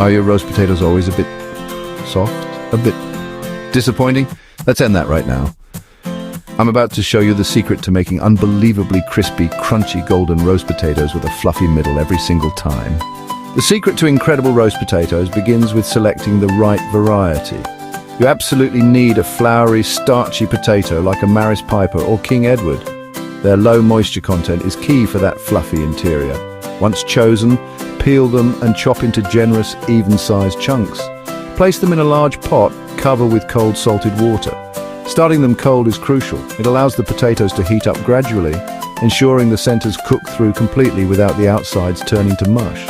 Are your roast potatoes always a bit soft? A bit disappointing? Let's end that right now. I'm about to show you the secret to making unbelievably crispy, crunchy, golden roast potatoes with a fluffy middle every single time. The secret to incredible roast potatoes begins with selecting the right variety. You absolutely need a floury, starchy potato like a Maris Piper or King Edward. Their low moisture content is key for that fluffy interior. Once chosen, peel them and chop into generous, even-sized chunks. Place them in a large pot, cover with cold salted water. Starting them cold is crucial. It allows the potatoes to heat up gradually, ensuring the centers cook through completely without the outsides turning to mush.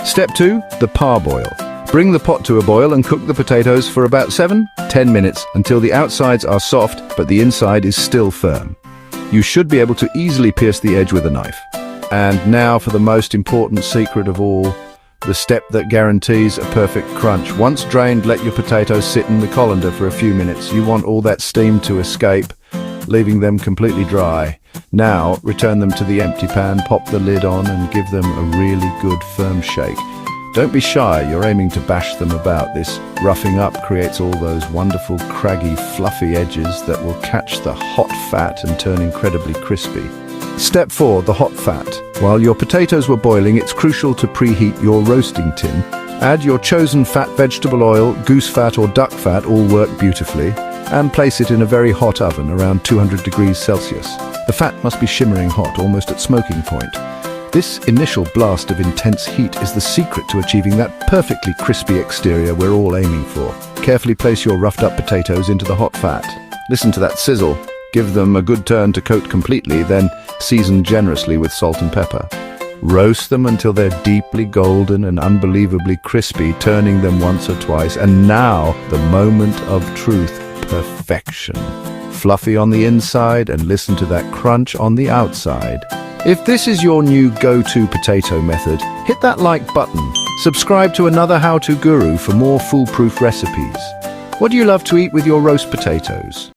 Step 2, the parboil. Bring the pot to a boil and cook the potatoes for about 7-10 minutes until the outsides are soft but the inside is still firm. You should be able to easily pierce the edge with a knife. And now for the most important secret of all, the step that guarantees a perfect crunch. Once drained, let your potatoes sit in the colander for a few minutes. You want all that steam to escape, leaving them completely dry. Now, return them to the empty pan, pop the lid on and give them a really good firm shake. Don't be shy, you're aiming to bash them about. This roughing up creates all those wonderful, craggy, fluffy edges that will catch the hot fat and turn incredibly crispy. Step 4, the hot fat. While your potatoes were boiling, it's crucial to preheat your roasting tin. Add your chosen fat, vegetable oil, goose fat or duck fat, all work beautifully, and place it in a very hot oven around 200 degrees Celsius. The fat must be shimmering hot, almost at smoking point. This initial blast of intense heat is the secret to achieving that perfectly crispy exterior we're all aiming for. Carefully place your roughed up potatoes into the hot fat. Listen to that sizzle. Give them a good turn to coat completely, then season generously with salt and pepper. Roast them until they're deeply golden and unbelievably crispy, turning them once or twice. And now, the moment of truth, perfection. Fluffy on the inside and listen to that crunch on the outside. If this is your new go-to potato method, hit that like button. Subscribe to Another How To Guru for more foolproof recipes. What do you love to eat with your roast potatoes?